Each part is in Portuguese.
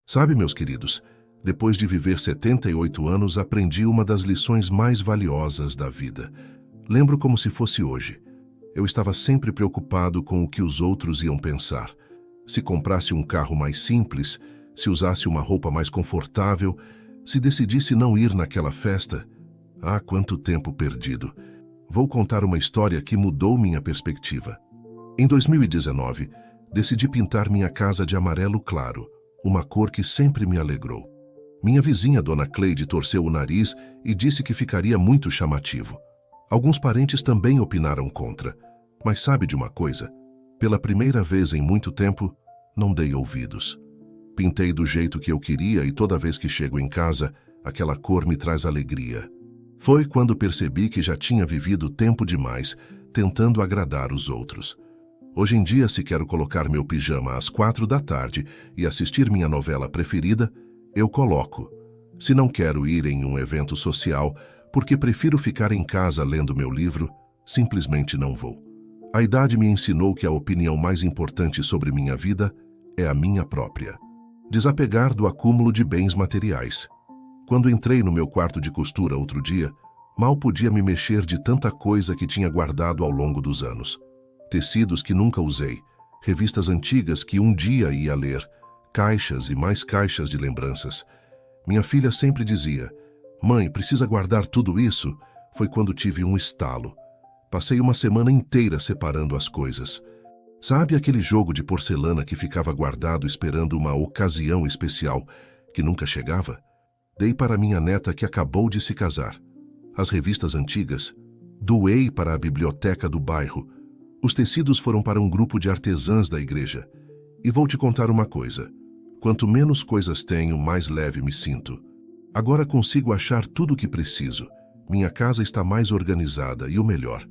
Sabe, meus queridos, depois de viver 78 anos, aprendi uma das lições mais valiosas da vida. Lembro como se fosse hoje. Eu estava sempre preocupado com o que os outros iam pensar. Se comprasse um carro mais simples, se usasse uma roupa mais confortável, se decidisse não ir naquela festa. Ah, quanto tempo perdido! Vou contar uma história que mudou minha perspectiva. Em 2019, decidi pintar minha casa de amarelo claro, uma cor que sempre me alegrou. Minha vizinha, Dona Cleide, torceu o nariz e disse que ficaria muito chamativo. Alguns parentes também opinaram contra. Mas sabe de uma coisa? Pela primeira vez em muito tempo, não dei ouvidos. Pintei do jeito que eu queria e toda vez que chego em casa, aquela cor me traz alegria. Foi quando percebi que já tinha vivido tempo demais, tentando agradar os outros. Hoje em dia, se quero colocar meu pijama às 4 da tarde e assistir minha novela preferida, eu coloco. Se não quero ir em um evento social, porque prefiro ficar em casa lendo meu livro, simplesmente não vou. A idade me ensinou que a opinião mais importante sobre minha vida é a minha própria. Desapegar do acúmulo de bens materiais. Quando entrei no meu quarto de costura outro dia, mal podia me mexer de tanta coisa que tinha guardado ao longo dos anos. Tecidos que nunca usei, revistas antigas que um dia ia ler, caixas e mais caixas de lembranças. Minha filha sempre dizia: "Mãe, precisa guardar tudo isso?" Foi quando tive um estalo. Passei uma semana inteira separando as coisas. Sabe aquele jogo de porcelana que ficava guardado esperando uma ocasião especial que nunca chegava? Dei para minha neta que acabou de se casar. As revistas antigas, doei para a biblioteca do bairro. Os tecidos foram para um grupo de artesãs da igreja. E vou te contar uma coisa. Quanto menos coisas tenho, mais leve me sinto. Agora consigo achar tudo o que preciso. Minha casa está mais organizada e o melhor.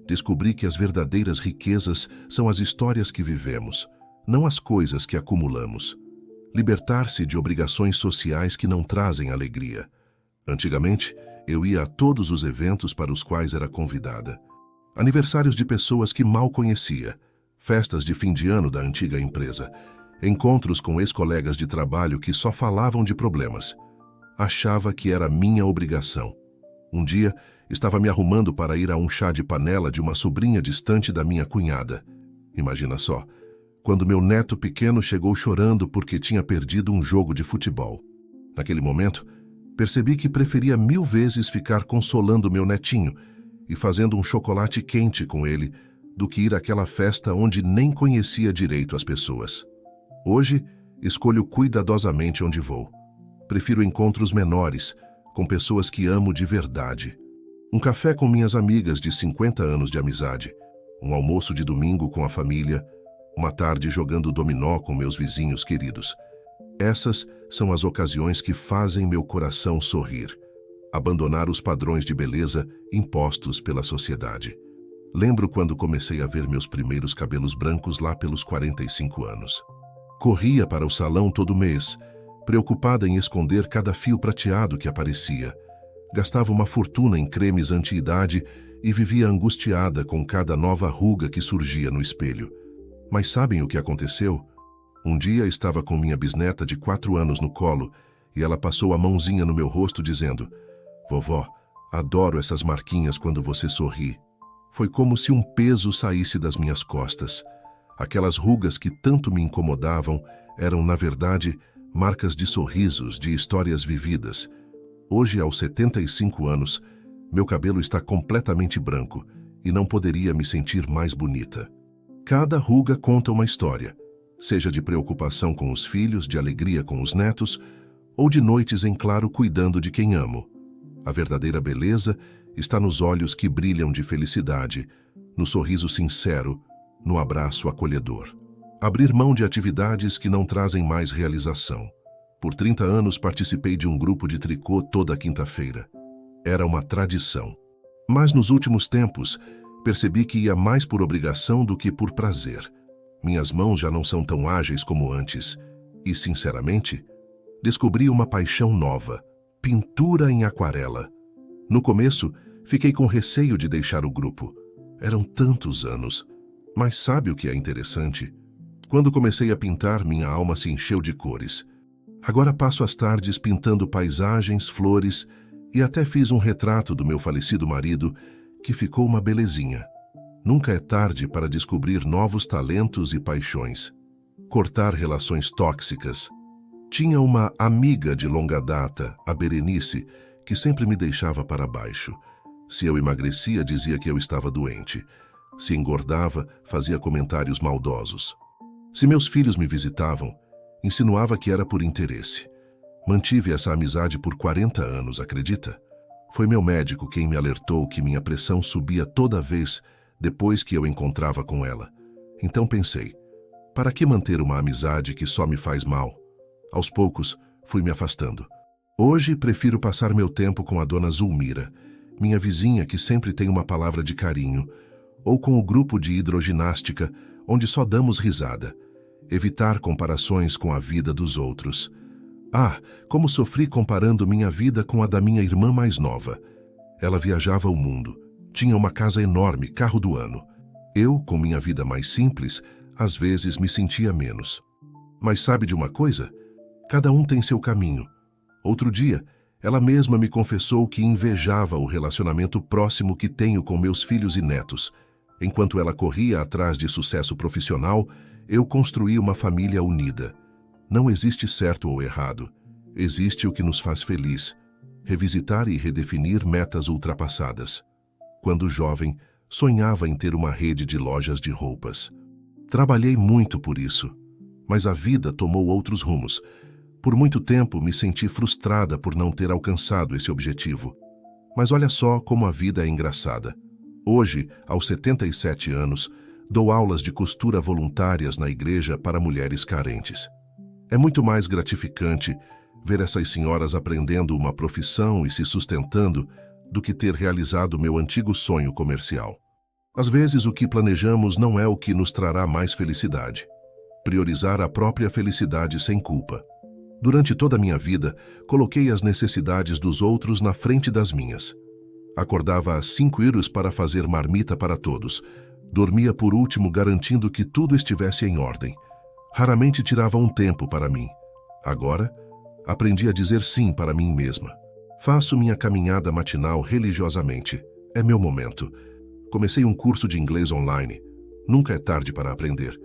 Descobri que as verdadeiras riquezas são as histórias que vivemos, não as coisas que acumulamos. Libertar-se de obrigações sociais que não trazem alegria. Antigamente, eu ia a todos os eventos para os quais era convidada. Aniversários de pessoas que mal conhecia, festas de fim de ano da antiga empresa, encontros com ex-colegas de trabalho que só falavam de problemas. Achava que era minha obrigação. Um dia, estava me arrumando para ir a um chá de panela de uma sobrinha distante da minha cunhada. Imagina só, quando meu neto pequeno chegou chorando porque tinha perdido um jogo de futebol. Naquele momento, percebi que preferia 1000 vezes ficar consolando meu netinho e fazendo um chocolate quente com ele do que ir àquela festa onde nem conhecia direito as pessoas. Hoje, escolho cuidadosamente onde vou. Prefiro encontros menores, com pessoas que amo de verdade. Um café com minhas amigas de 50 anos de amizade, um almoço de domingo com a família, uma tarde jogando dominó com meus vizinhos queridos. Essas são as ocasiões que fazem meu coração sorrir. Abandonar os padrões de beleza impostos pela sociedade. Lembro quando comecei a ver meus primeiros cabelos brancos lá pelos 45 anos. Corria para o salão todo mês, preocupada em esconder cada fio prateado que aparecia. Gastava uma fortuna em cremes anti-idade e vivia angustiada com cada nova ruga que surgia no espelho. Mas sabem o que aconteceu? Um dia estava com minha bisneta de 4 anos no colo e ela passou a mãozinha no meu rosto dizendo: "Vovó, adoro essas marquinhas quando você sorri." Foi como se um peso saísse das minhas costas. Aquelas rugas que tanto me incomodavam eram, na verdade, marcas de sorrisos, de histórias vividas. Hoje, aos 75 anos, meu cabelo está completamente branco e não poderia me sentir mais bonita. Cada ruga conta uma história, seja de preocupação com os filhos, de alegria com os netos, ou de noites em claro cuidando de quem amo. A verdadeira beleza está nos olhos que brilham de felicidade, no sorriso sincero, no abraço acolhedor. Abrir mão de atividades que não trazem mais realização. Por 30 anos participei de um grupo de tricô toda quinta-feira. Era uma tradição. Mas nos últimos tempos, percebi que ia mais por obrigação do que por prazer. Minhas mãos já não são tão ágeis como antes. E, sinceramente, descobri uma paixão nova: pintura em aquarela. No começo, fiquei com receio de deixar o grupo. Eram tantos anos. Mas sabe o que é interessante? Quando comecei a pintar, minha alma se encheu de cores. Agora passo as tardes pintando paisagens, flores e até fiz um retrato do meu falecido marido, que ficou uma belezinha. Nunca é tarde para descobrir novos talentos e paixões. Cortar relações tóxicas. Tinha uma amiga de longa data, a Berenice, que sempre me deixava para baixo. Se eu emagrecia, dizia que eu estava doente. Se engordava, fazia comentários maldosos. Se meus filhos me visitavam, insinuava que era por interesse. Mantive essa amizade por 40 anos, acredita? Foi meu médico quem me alertou que minha pressão subia toda vez depois que eu encontrava com ela. Então pensei, para que manter uma amizade que só me faz mal? Aos poucos, fui me afastando. Hoje, prefiro passar meu tempo com a dona Zulmira, minha vizinha que sempre tem uma palavra de carinho, ou com o grupo de hidroginástica, onde só damos risada. Evitar comparações com a vida dos outros. Ah, como sofri comparando minha vida com a da minha irmã mais nova. Ela viajava o mundo, tinha uma casa enorme, carro do ano. Eu, com minha vida mais simples, às vezes me sentia menos. Mas sabe de uma coisa? Cada um tem seu caminho. Outro dia, ela mesma me confessou que invejava o relacionamento próximo que tenho com meus filhos e netos. Enquanto ela corria atrás de sucesso profissional, eu construí uma família unida. Não existe certo ou errado. Existe o que nos faz feliz. Revisitar e redefinir metas ultrapassadas. Quando jovem, sonhava em ter uma rede de lojas de roupas. Trabalhei muito por isso, mas a vida tomou outros rumos. Por muito tempo me senti frustrada por não ter alcançado esse objetivo. Mas olha só como a vida é engraçada. Hoje, aos 77 anos, dou aulas de costura voluntárias na igreja para mulheres carentes. É muito mais gratificante ver essas senhoras aprendendo uma profissão e se sustentando do que ter realizado meu antigo sonho comercial. Às vezes, o que planejamos não é o que nos trará mais felicidade. Priorizar a própria felicidade sem culpa. Durante toda a minha vida, coloquei as necessidades dos outros na frente das minhas. Acordava às 5 para fazer marmita para todos. Dormia por último garantindo que tudo estivesse em ordem. Raramente tirava um tempo para mim. Agora, aprendi a dizer sim para mim mesma. Faço minha caminhada matinal religiosamente. É meu momento. Comecei um curso de inglês online. Nunca é tarde para aprender.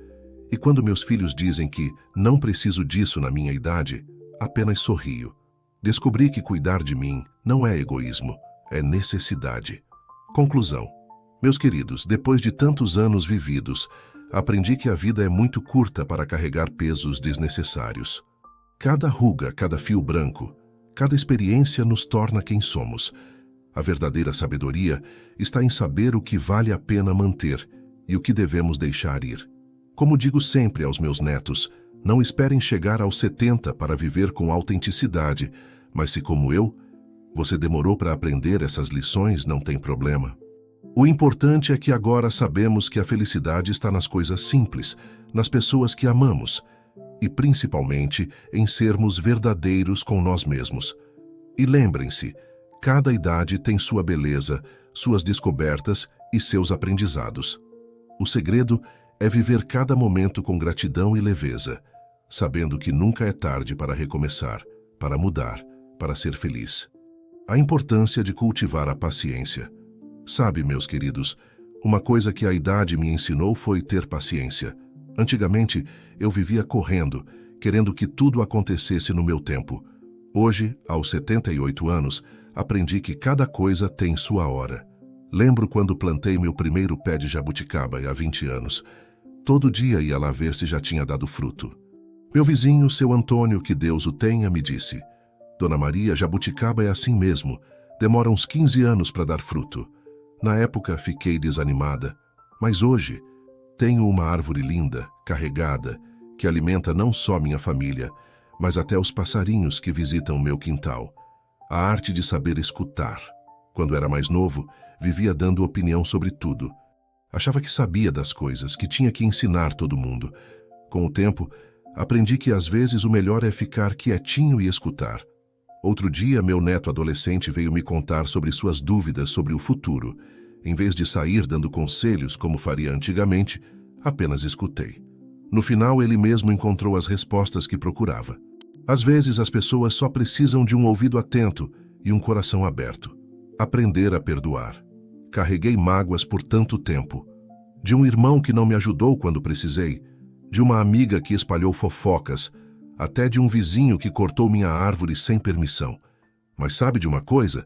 E quando meus filhos dizem que não preciso disso na minha idade, apenas sorrio. Descobri que cuidar de mim não é egoísmo, é necessidade. Conclusão. Meus queridos, depois de tantos anos vividos, aprendi que a vida é muito curta para carregar pesos desnecessários. Cada ruga, cada fio branco, cada experiência nos torna quem somos. A verdadeira sabedoria está em saber o que vale a pena manter e o que devemos deixar ir. Como digo sempre aos meus netos, não esperem chegar aos 70 para viver com autenticidade, mas se como eu, você demorou para aprender essas lições, não tem problema. O importante é que agora sabemos que a felicidade está nas coisas simples, nas pessoas que amamos, e principalmente em sermos verdadeiros com nós mesmos. E lembrem-se, cada idade tem sua beleza, suas descobertas e seus aprendizados. O segredo é viver cada momento com gratidão e leveza, sabendo que nunca é tarde para recomeçar, para mudar, para ser feliz. A importância de cultivar a paciência. Sabe, meus queridos, uma coisa que a idade me ensinou foi ter paciência. Antigamente, eu vivia correndo, querendo que tudo acontecesse no meu tempo. Hoje, aos 78 anos, aprendi que cada coisa tem sua hora. Lembro quando plantei meu primeiro pé de jabuticaba há 20 anos. Todo dia ia lá ver se já tinha dado fruto. Meu vizinho, seu Antônio, que Deus o tenha, me disse: Dona Maria, jabuticaba é assim mesmo, demora uns 15 anos para dar fruto. Na época, fiquei desanimada, mas hoje tenho uma árvore linda, carregada, que alimenta não só minha família, mas até os passarinhos que visitam meu quintal. A arte de saber escutar. Quando era mais novo, vivia dando opinião sobre tudo. Achava que sabia das coisas, que tinha que ensinar todo mundo. Com o tempo, aprendi que às vezes o melhor é ficar quietinho e escutar. Outro dia, meu neto adolescente veio me contar sobre suas dúvidas sobre o futuro. Em vez de sair dando conselhos como faria antigamente, apenas escutei. No final, ele mesmo encontrou as respostas que procurava. Às vezes as pessoas só precisam de um ouvido atento e um coração aberto. Aprender a perdoar. Carreguei mágoas por tanto tempo. De um irmão que não me ajudou quando precisei, de uma amiga que espalhou fofocas, até de um vizinho que cortou minha árvore sem permissão. Mas sabe de uma coisa?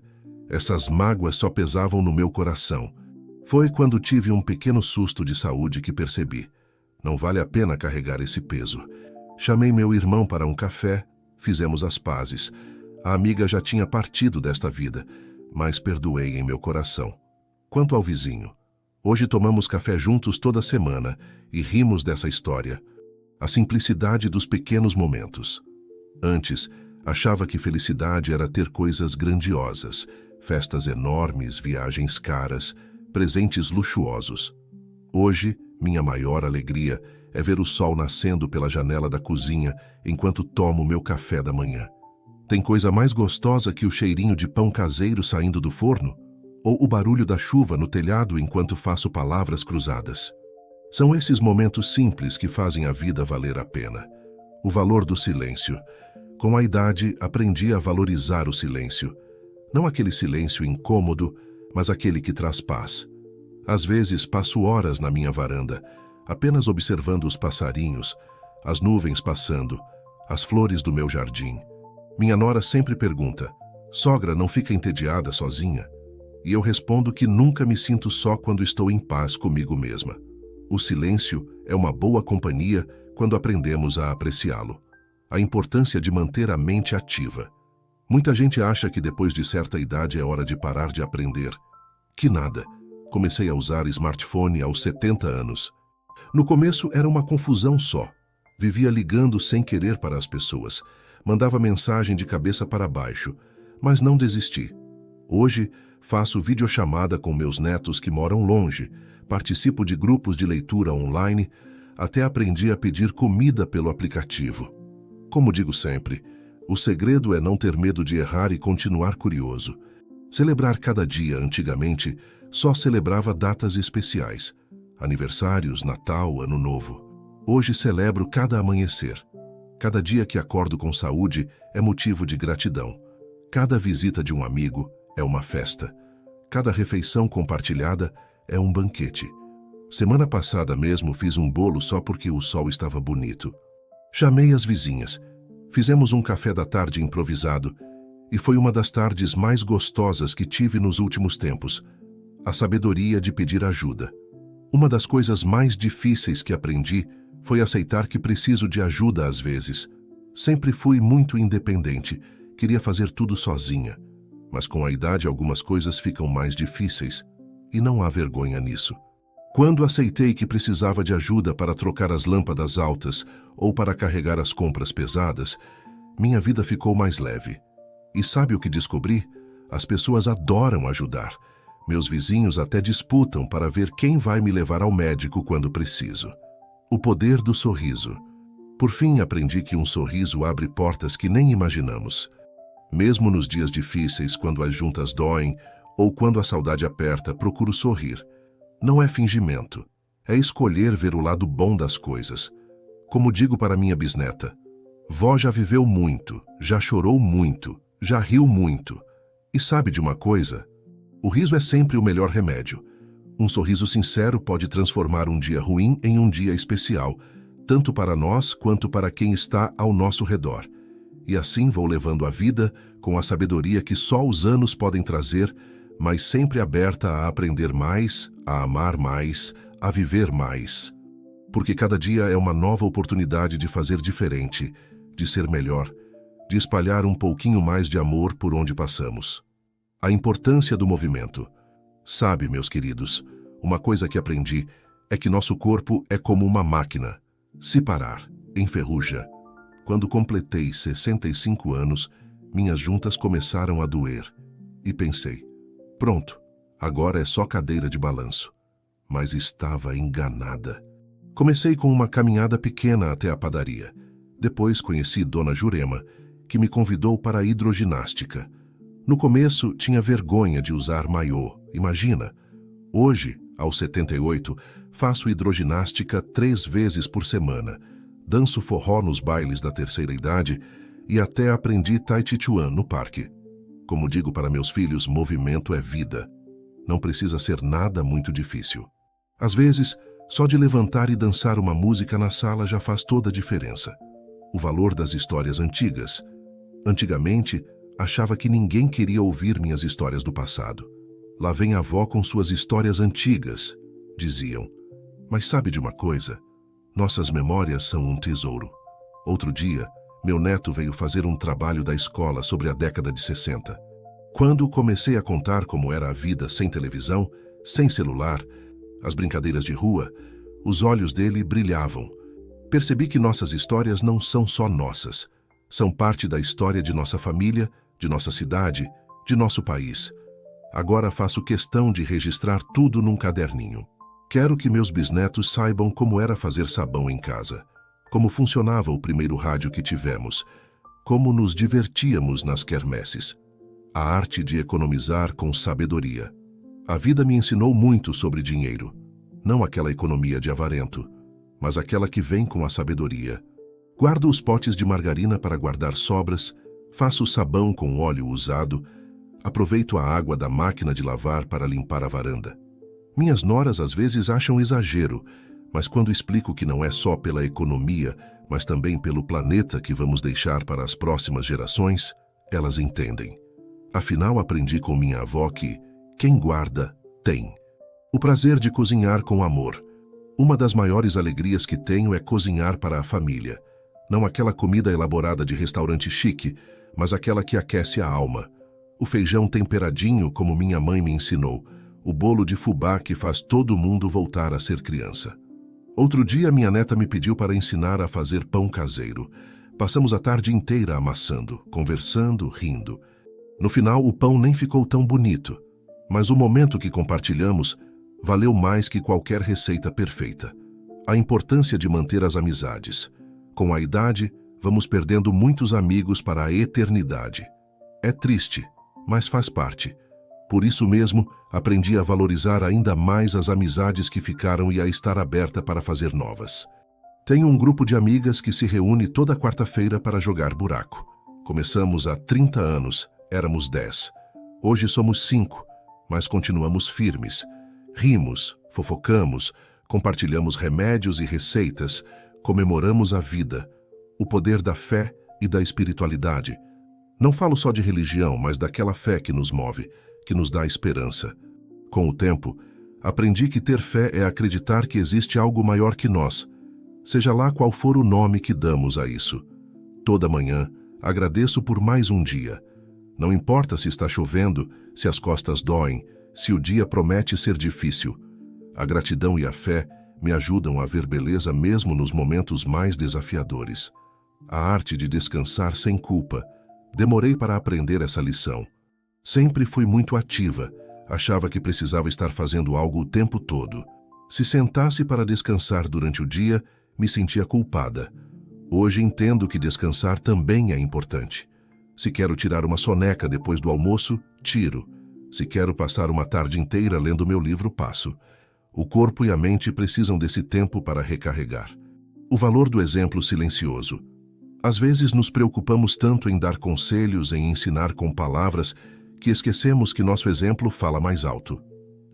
Essas mágoas só pesavam no meu coração. Foi quando tive um pequeno susto de saúde que percebi. Não vale a pena carregar esse peso. Chamei meu irmão para um café, fizemos as pazes. A amiga já tinha partido desta vida, mas perdoei em meu coração. Quanto ao vizinho, hoje tomamos café juntos toda semana e rimos dessa história. A simplicidade dos pequenos momentos. Antes, achava que felicidade era ter coisas grandiosas, festas enormes, viagens caras, presentes luxuosos. Hoje, minha maior alegria é ver o sol nascendo pela janela da cozinha enquanto tomo meu café da manhã. Tem coisa mais gostosa que o cheirinho de pão caseiro saindo do forno? Ou o barulho da chuva no telhado enquanto faço palavras cruzadas? São esses momentos simples que fazem a vida valer a pena. O valor do silêncio. Com a idade, aprendi a valorizar o silêncio. Não aquele silêncio incômodo, mas aquele que traz paz. Às vezes passo horas na minha varanda, apenas observando os passarinhos, as nuvens passando, as flores do meu jardim. Minha nora sempre pergunta: "Sogra, não fica entediada sozinha?" E eu respondo que nunca me sinto só quando estou em paz comigo mesma. O silêncio é uma boa companhia quando aprendemos a apreciá-lo. A importância de manter a mente ativa. Muita gente acha que depois de certa idade é hora de parar de aprender. Que nada. Comecei a usar smartphone aos 70 anos. No começo era uma confusão só. Vivia ligando sem querer para as pessoas. Mandava mensagem de cabeça para baixo, mas não desisti. Hoje, faço videochamada com meus netos que moram longe, participo de grupos de leitura online, até aprendi a pedir comida pelo aplicativo. Como digo sempre, o segredo é não ter medo de errar e continuar curioso. Celebrar cada dia, antigamente, só celebrava datas especiais, aniversários, Natal, Ano Novo. Hoje celebro cada amanhecer. Cada dia que acordo com saúde é motivo de gratidão. Cada visita de um amigo é uma festa. Cada refeição compartilhada é um banquete. Semana passada mesmo fiz um bolo só porque o sol estava bonito. Chamei as vizinhas. Fizemos um café da tarde improvisado e foi uma das tardes mais gostosas que tive nos últimos tempos. A sabedoria de pedir ajuda. Uma das coisas mais difíceis que aprendi foi aceitar que preciso de ajuda às vezes. Sempre fui muito independente, queria fazer tudo sozinha. Mas com a idade algumas coisas ficam mais difíceis, e não há vergonha nisso. Quando aceitei que precisava de ajuda para trocar as lâmpadas altas ou para carregar as compras pesadas, minha vida ficou mais leve. E sabe o que descobri? As pessoas adoram ajudar. Meus vizinhos até disputam para ver quem vai me levar ao médico quando preciso. O poder do sorriso. Por fim, aprendi que um sorriso abre portas que nem imaginamos. Mesmo nos dias difíceis, quando as juntas doem ou quando a saudade aperta, procuro sorrir. Não é fingimento. É escolher ver o lado bom das coisas. Como digo para minha bisneta, vó já viveu muito, já chorou muito, já riu muito. E sabe de uma coisa? O riso é sempre o melhor remédio. Um sorriso sincero pode transformar um dia ruim em um dia especial, tanto para nós quanto para quem está ao nosso redor. E assim vou levando a vida com a sabedoria que só os anos podem trazer, mas sempre aberta a aprender mais, a amar mais, a viver mais. Porque cada dia é uma nova oportunidade de fazer diferente, de ser melhor, de espalhar um pouquinho mais de amor por onde passamos. A importância do movimento. Sabe, meus queridos, uma coisa que aprendi é que nosso corpo é como uma máquina. Se parar, enferruja. Quando completei 65 anos, minhas juntas começaram a doer. E pensei, pronto, agora é só cadeira de balanço. Mas estava enganada. Comecei com uma caminhada pequena até a padaria. Depois conheci Dona Jurema, que me convidou para a hidroginástica. No começo, tinha vergonha de usar maiô, imagina. Hoje, aos 78, faço hidroginástica 3 vezes por semana. Danço forró nos bailes da terceira idade e até aprendi Tai Chi Chuan no parque. Como digo para meus filhos, movimento é vida. Não precisa ser nada muito difícil. Às vezes, só de levantar e dançar uma música na sala já faz toda a diferença. O valor das histórias antigas. Antigamente, achava que ninguém queria ouvir minhas histórias do passado. Lá vem a avó com suas histórias antigas, diziam. Mas sabe de uma coisa? Nossas memórias são um tesouro. Outro dia, meu neto veio fazer um trabalho da escola sobre a década de 60. Quando comecei a contar como era a vida sem televisão, sem celular, as brincadeiras de rua, os olhos dele brilhavam. Percebi que nossas histórias não são só nossas. São parte da história de nossa família, de nossa cidade, de nosso país. Agora faço questão de registrar tudo num caderninho. Quero que meus bisnetos saibam como era fazer sabão em casa, como funcionava o primeiro rádio que tivemos, como nos divertíamos nas quermesses. A arte de economizar com sabedoria. A vida me ensinou muito sobre dinheiro. Não aquela economia de avarento, mas aquela que vem com a sabedoria. Guardo os potes de margarina para guardar sobras, faço sabão com óleo usado, aproveito a água da máquina de lavar para limpar a varanda. Minhas noras às vezes acham exagero, mas quando explico que não é só pela economia, mas também pelo planeta que vamos deixar para as próximas gerações, elas entendem. Afinal, aprendi com minha avó que quem guarda, tem. O prazer de cozinhar com amor. Uma das maiores alegrias que tenho é cozinhar para a família. Não aquela comida elaborada de restaurante chique, mas aquela que aquece a alma. O feijão temperadinho, como minha mãe me ensinou. O bolo de fubá que faz todo mundo voltar a ser criança. Outro dia, minha neta me pediu para ensinar a fazer pão caseiro. Passamos a tarde inteira amassando, conversando, rindo. No final, o pão nem ficou tão bonito, mas o momento que compartilhamos valeu mais que qualquer receita perfeita. A importância de manter as amizades. Com a idade, vamos perdendo muitos amigos para a eternidade. É triste, mas faz parte. Por isso mesmo, aprendi a valorizar ainda mais as amizades que ficaram e a estar aberta para fazer novas. Tenho um grupo de amigas que se reúne toda quarta-feira para jogar buraco. Começamos há 30 anos, éramos 10. Hoje somos 5, mas continuamos firmes. Rimos, fofocamos, compartilhamos remédios e receitas, comemoramos a vida, o poder da fé e da espiritualidade. Não falo só de religião, mas daquela fé que nos move, que nos dá esperança. Com o tempo, aprendi que ter fé é acreditar que existe algo maior que nós, seja lá qual for o nome que damos a isso. Toda manhã, agradeço por mais um dia. Não importa se está chovendo, se as costas doem, se o dia promete ser difícil. A gratidão e a fé me ajudam a ver beleza mesmo nos momentos mais desafiadores. A arte de descansar sem culpa. Demorei para aprender essa lição. Sempre fui muito ativa, achava que precisava estar fazendo algo o tempo todo. Se sentasse para descansar durante o dia, me sentia culpada. Hoje entendo que descansar também é importante. Se quero tirar uma soneca depois do almoço, tiro. Se quero passar uma tarde inteira lendo meu livro, passo. O corpo e a mente precisam desse tempo para recarregar. O valor do exemplo silencioso. Às vezes nos preocupamos tanto em dar conselhos, em ensinar com palavras, que esquecemos que nosso exemplo fala mais alto.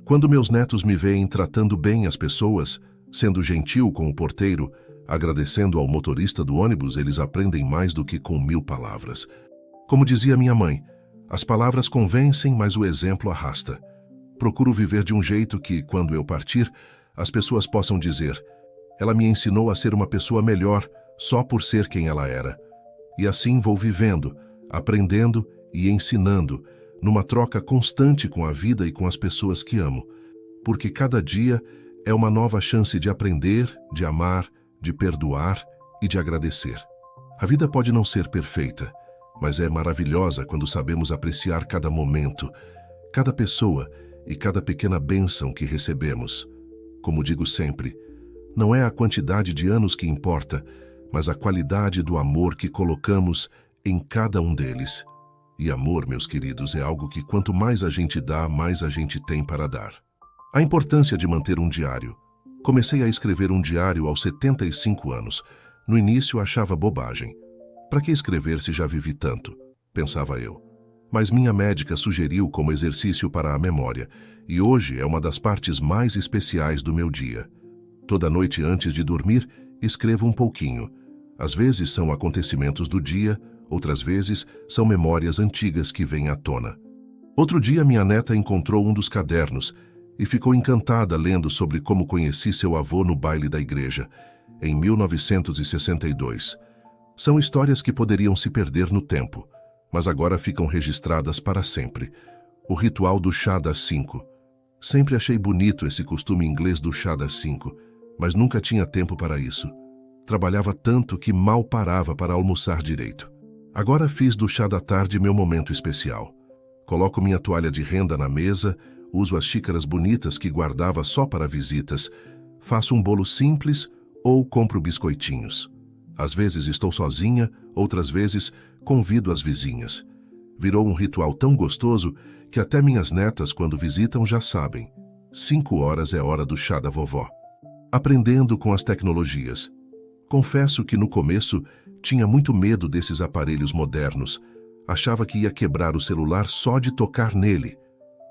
Quando meus netos me veem tratando bem as pessoas, sendo gentil com o porteiro, agradecendo ao motorista do ônibus, eles aprendem mais do que com 1000 palavras. Como dizia minha mãe, as palavras convencem, mas o exemplo arrasta. Procuro viver de um jeito que, quando eu partir, as pessoas possam dizer: ela me ensinou a ser uma pessoa melhor só por ser quem ela era. E assim vou vivendo, aprendendo e ensinando, numa troca constante com a vida e com as pessoas que amo, porque cada dia é uma nova chance de aprender, de amar, de perdoar e de agradecer. A vida pode não ser perfeita, mas é maravilhosa quando sabemos apreciar cada momento, cada pessoa e cada pequena bênção que recebemos. Como digo sempre, não é a quantidade de anos que importa, mas a qualidade do amor que colocamos em cada um deles. E amor, meus queridos, é algo que quanto mais a gente dá, mais a gente tem para dar. A importância de manter um diário. Comecei a escrever um diário aos 75 anos. No início achava bobagem. Para que escrever se já vivi tanto? Pensava eu. Mas minha médica sugeriu como exercício para a memória, e hoje é uma das partes mais especiais do meu dia. Toda noite antes de dormir, escrevo um pouquinho. Às vezes são acontecimentos do dia, outras vezes são memórias antigas que vêm à tona. Outro dia minha neta encontrou um dos cadernos e ficou encantada lendo sobre como conheci seu avô no baile da igreja, em 1962. São histórias que poderiam se perder no tempo, mas agora ficam registradas para sempre. O ritual do chá das 5. Sempre achei bonito esse costume inglês do chá das 5, mas nunca tinha tempo para isso. Trabalhava tanto que mal parava para almoçar direito. Agora fiz do chá da tarde meu momento especial. Coloco minha toalha de renda na mesa, uso as xícaras bonitas que guardava só para visitas, faço um bolo simples ou compro biscoitinhos. Às vezes estou sozinha, outras vezes convido as vizinhas. Virou um ritual tão gostoso que até minhas netas, quando visitam, já sabem. 5 horas é hora do chá da vovó. Aprendendo com as tecnologias. Confesso que no começo tinha muito medo desses aparelhos modernos. Achava que ia quebrar o celular só de tocar nele.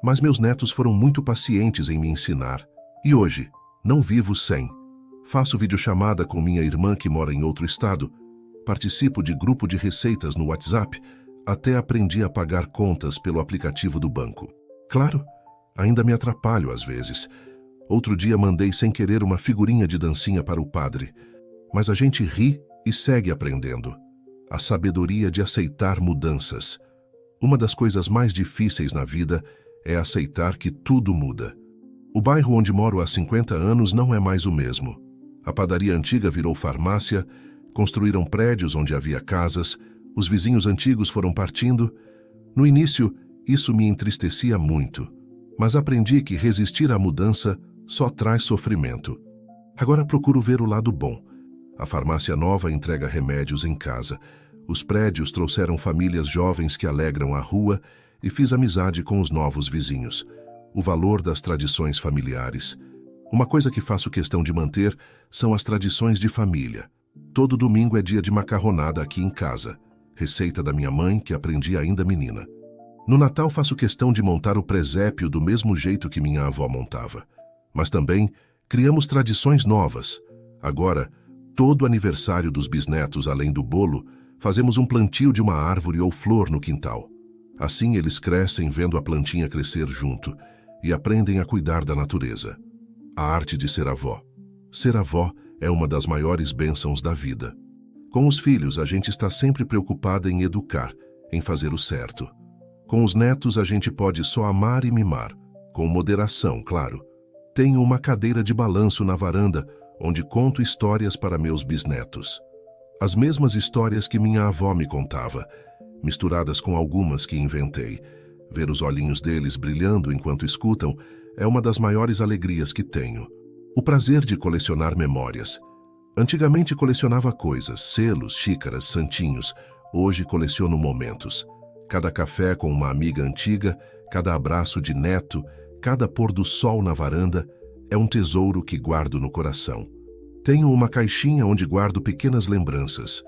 Mas meus netos foram muito pacientes em me ensinar. E hoje, não vivo sem. Faço videochamada com minha irmã que mora em outro estado. Participo de grupo de receitas no WhatsApp. Até aprendi a pagar contas pelo aplicativo do banco. Claro, ainda me atrapalho às vezes. Outro dia mandei sem querer uma figurinha de dancinha para o padre. Mas a gente ri e segue aprendendo. A sabedoria de aceitar mudanças. Uma das coisas mais difíceis na vida é aceitar que tudo muda. O bairro onde moro há 50 anos não é mais o mesmo. A padaria antiga virou farmácia, construíram prédios onde havia casas, os vizinhos antigos foram partindo. No início, isso me entristecia muito, mas aprendi que resistir à mudança só traz sofrimento. Agora procuro ver o lado bom. A farmácia nova entrega remédios em casa. Os prédios trouxeram famílias jovens que alegram a rua e fiz amizade com os novos vizinhos. O valor das tradições familiares. Uma coisa que faço questão de manter são as tradições de família. Todo domingo é dia de macarronada aqui em casa. Receita da minha mãe que aprendi ainda menina. No Natal faço questão de montar o presépio do mesmo jeito que minha avó montava. Mas também criamos tradições novas. Agora, todo aniversário dos bisnetos, além do bolo, fazemos um plantio de uma árvore ou flor no quintal. Assim eles crescem vendo a plantinha crescer junto e aprendem a cuidar da natureza. A arte de ser avó. Ser avó é uma das maiores bênçãos da vida. Com os filhos, a gente está sempre preocupada em educar, em fazer o certo. Com os netos, a gente pode só amar e mimar, com moderação, claro. Tenho uma cadeira de balanço na varanda, onde conto histórias para meus bisnetos. As mesmas histórias que minha avó me contava, misturadas com algumas que inventei. Ver os olhinhos deles brilhando enquanto escutam é uma das maiores alegrias que tenho. O prazer de colecionar memórias. Antigamente colecionava coisas, selos, xícaras, santinhos. Hoje coleciono momentos. Cada café com uma amiga antiga, cada abraço de neto, cada pôr do sol na varanda é um tesouro que guardo no coração. Tenho uma caixinha onde guardo pequenas lembranças.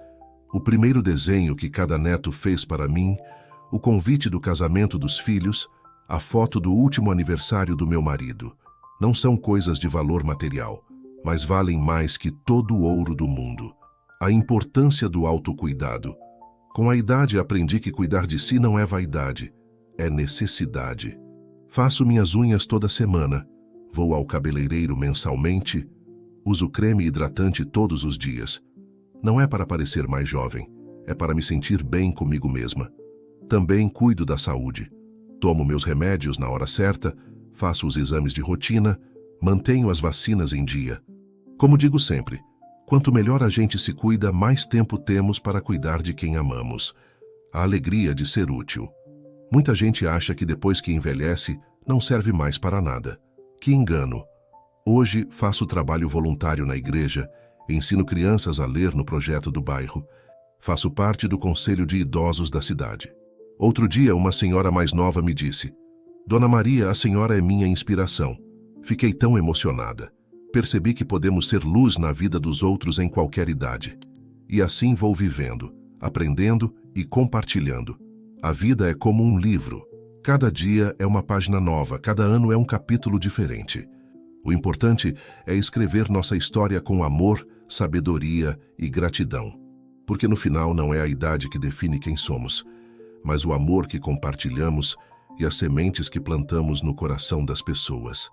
O primeiro desenho que cada neto fez para mim, o convite do casamento dos filhos, a foto do último aniversário do meu marido. Não são coisas de valor material, mas valem mais que todo o ouro do mundo. A importância do autocuidado. Com a idade aprendi que cuidar de si não é vaidade, é necessidade. Faço minhas unhas toda semana, vou ao cabeleireiro mensalmente, uso creme hidratante todos os dias. Não é para parecer mais jovem, é para me sentir bem comigo mesma. Também cuido da saúde. Tomo meus remédios na hora certa, faço os exames de rotina, mantenho as vacinas em dia. Como digo sempre, quanto melhor a gente se cuida, mais tempo temos para cuidar de quem amamos. A alegria de ser útil. Muita gente acha que depois que envelhece, não serve mais para nada. Que engano! Hoje faço trabalho voluntário na igreja, ensino crianças a ler no projeto do bairro. Faço parte do conselho de idosos da cidade. Outro dia, uma senhora mais nova me disse: Dona Maria, a senhora é minha inspiração. Fiquei tão emocionada. Percebi que podemos ser luz na vida dos outros em qualquer idade. E assim vou vivendo, aprendendo e compartilhando. A vida é como um livro. Cada dia é uma página nova, cada ano é um capítulo diferente. O importante é escrever nossa história com amor, sabedoria e gratidão. Porque no final não é a idade que define quem somos, mas o amor que compartilhamos e as sementes que plantamos no coração das pessoas.